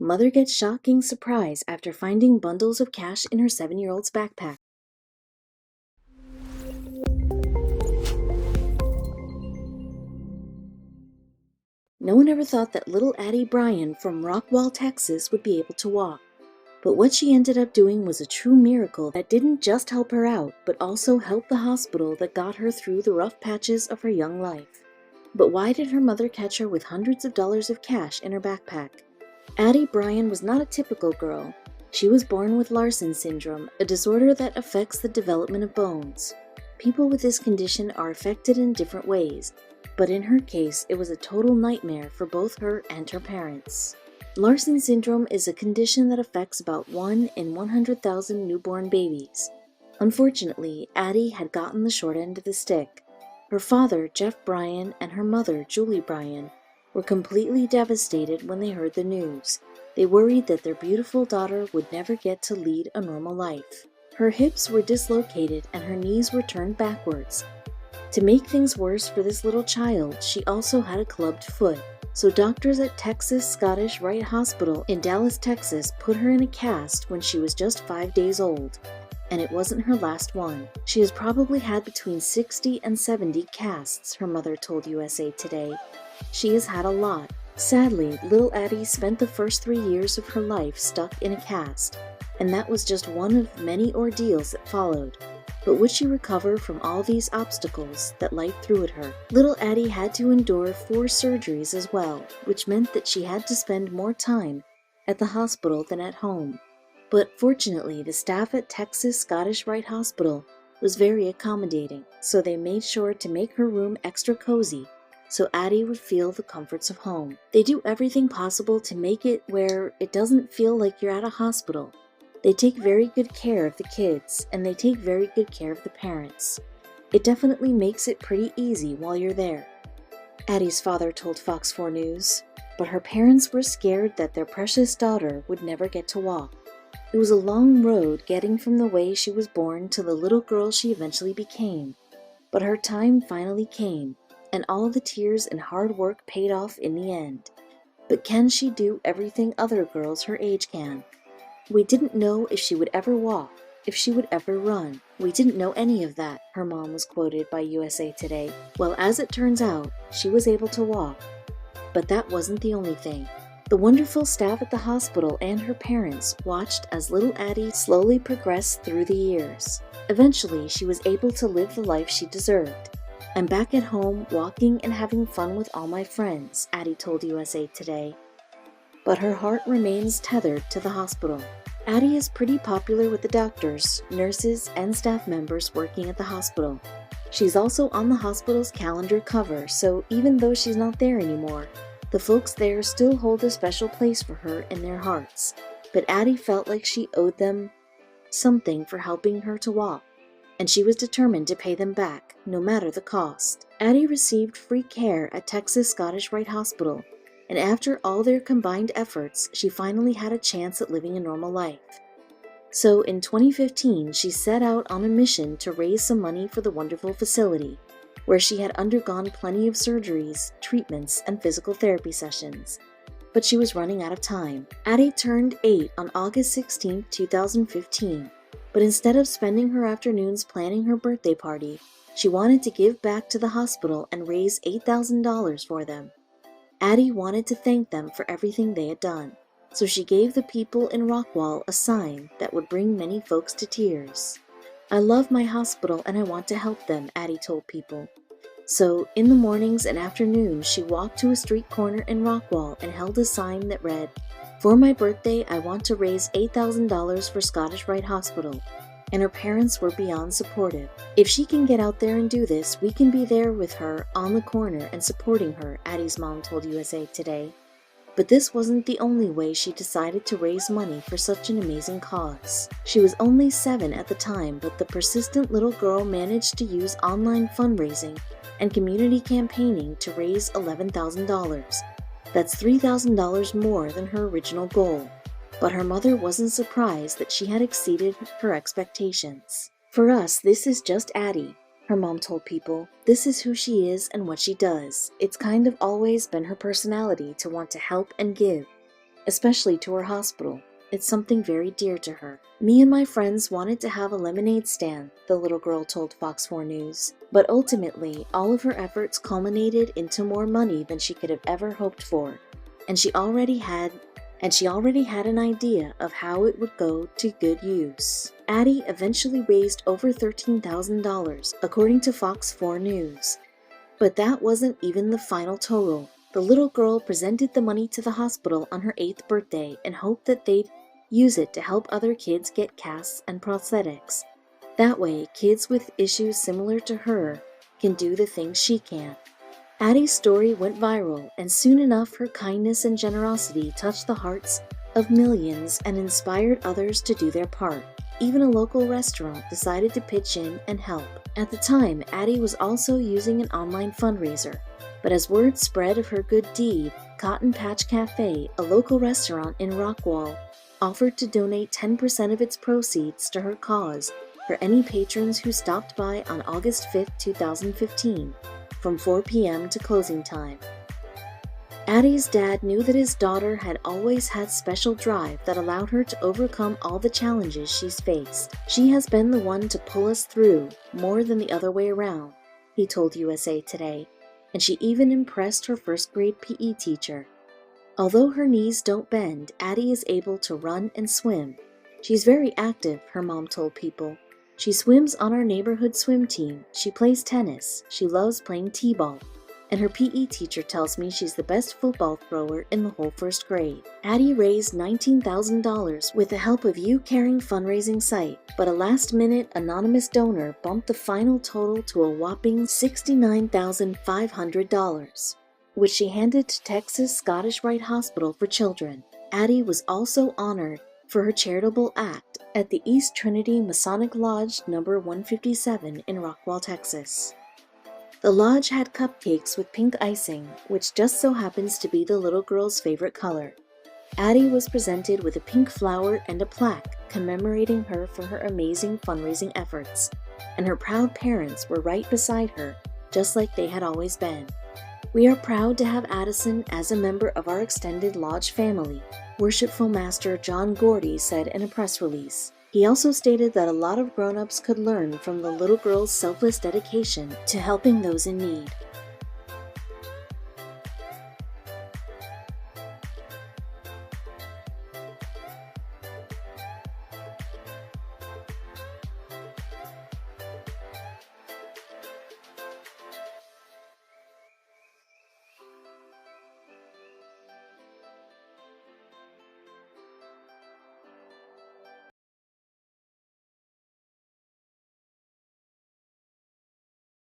Mother gets shocking surprise after finding bundles of cash in her 7-year-old's backpack. No one ever thought that little Addie Bryan from Rockwall, Texas would be able to walk. But what she ended up doing was a true miracle that didn't just help her out, but also help the hospital that got her through the rough patches of her young life. But why did her mother catch her with hundreds of dollars of cash in her backpack? Addie Bryan was not a typical girl. She was born with Larsen syndrome, a disorder that affects the development of bones. People with this condition are affected in different ways, but in her case, it was a total nightmare for both her and her parents. Larsen syndrome is a condition that affects about 1 in 100,000 newborn babies. Unfortunately, Addie had gotten the short end of the stick. Her father, Jeff Bryan, and her mother, Julie Bryan, were completely devastated when they heard the news. They worried that their beautiful daughter would never get to lead a normal life. Her hips were dislocated and her knees were turned backwards. To make things worse for this little child, she also had a clubbed foot. So doctors at Texas Scottish Rite Hospital in Dallas, Texas put her in a cast when she was just 5 days old. And it wasn't her last one. She has probably had between 60 and 70 casts, her mother told USA Today. She has had a lot. Sadly, little Addie spent the first 3 years of her life stuck in a cast, and that was just one of many ordeals that followed. But would she recover from all these obstacles that life threw at her? Little Addie had to endure 4 surgeries as well, which meant that she had to spend more time at the hospital than at home. But fortunately, the staff at Texas Scottish Rite Hospital was very accommodating, so they made sure to make her room extra cozy so Addie would feel the comforts of home. They do everything possible to make it where it doesn't feel like you're at a hospital. They take very good care of the kids, and they take very good care of the parents. It definitely makes it pretty easy while you're there. Addie's father told Fox 4 News, but her parents were scared that their precious daughter would never get to walk. It was a long road getting from the way she was born to the little girl she eventually became. But her time finally came, and all the tears and hard work paid off in the end. But can she do everything other girls her age can? We didn't know if she would ever walk, if she would ever run. We didn't know any of that, her mom was quoted by USA Today. Well, as it turns out, she was able to walk. But that wasn't the only thing. The wonderful staff at the hospital and her parents watched as little Addie slowly progressed through the years. Eventually, she was able to live the life she deserved. "I'm back at home, walking and having fun with all my friends," Addie told USA Today. But her heart remains tethered to the hospital. Addie is pretty popular with the doctors, nurses, and staff members working at the hospital. She's also on the hospital's calendar cover, so even though she's not there anymore, the folks there still hold a special place for her in their hearts. But Addie felt like she owed them something for helping her to walk, and she was determined to pay them back, no matter the cost. Addie received free care at Texas Scottish Rite Hospital, and after all their combined efforts, she finally had a chance at living a normal life. So in 2015, she set out on a mission to raise some money for the wonderful facility, where she had undergone plenty of surgeries, treatments, and physical therapy sessions. But she was running out of time. Addie turned 8 on August 16, 2015, but instead of spending her afternoons planning her birthday party, she wanted to give back to the hospital and raise $8,000 for them. Addie wanted to thank them for everything they had done, so she gave the people in Rockwall a sign that would bring many folks to tears. "I love my hospital and I want to help them," Addie told people. So, in the mornings and afternoons, she walked to a street corner in Rockwall and held a sign that read, "For my birthday, I want to raise $8,000 for Scottish Rite Hospital." And her parents were beyond supportive. "If she can get out there and do this, we can be there with her on the corner and supporting her," Addie's mom told USA Today. But this wasn't the only way she decided to raise money for such an amazing cause. She was only 7 at the time, but the persistent little girl managed to use online fundraising and community campaigning to raise $11,000. That's $3,000 more than her original goal. But her mother wasn't surprised that she had exceeded her expectations. "For us, this is just Addie," her mom told people. "This is who she is and what she does. It's kind of always been her personality to want to help and give. especially to her hospital. It's something very dear to her. Me and my friends wanted to have a lemonade stand, the little girl told Fox 4 News. But ultimately, all of her efforts culminated into more money than she could have ever hoped for. And she already had an idea of how it would go to good use. Addie eventually raised over $13,000, according to Fox 4 News. But that wasn't even the final total. The little girl presented the money to the hospital on her 8th birthday and hoped that they'd use it to help other kids get casts and prosthetics. That way, kids with issues similar to her can do the things she can. Addie's story went viral, and soon enough her kindness and generosity touched the hearts of millions and inspired others to do their part. Even a local restaurant decided to pitch in and help. At the time, Addie was also using an online fundraiser, but as word spread of her good deed, Cotton Patch Cafe, a local restaurant in Rockwall, offered to donate 10% of its proceeds to her cause for any patrons who stopped by on August 5, 2015, from 4 p.m. to closing time. Addie's dad knew that his daughter had always had special drive that allowed her to overcome all the challenges she's faced. She has been the one to pull us through more than the other way around, he told USA Today, and she even impressed her first grade PE teacher. Although her knees don't bend, Addie is able to run and swim. She's very active, her mom told People. She swims on our neighborhood swim team, she plays tennis, she loves playing t-ball, and her PE teacher tells me she's the best football thrower in the whole first grade. Addie raised $19,000 with the help of yUyJfq fundraising site, but a last-minute anonymous donor bumped the final total to a whopping $69,500. which she handed to Texas Scottish Rite Hospital for Children. Addie was also honored for her charitable act at the East Trinity Masonic Lodge No. 157 in Rockwall, Texas. The lodge had cupcakes with pink icing, which just so happens to be the little girl's favorite color. Addie was presented with a pink flower and a plaque commemorating her for her amazing fundraising efforts, and her proud parents were right beside her, just like they had always been. We are proud to have Addison as a member of our extended lodge family, Worshipful Master John Gordy said in a press release. He also stated that a lot of grown-ups could learn from the little girl's selfless dedication to helping those in need.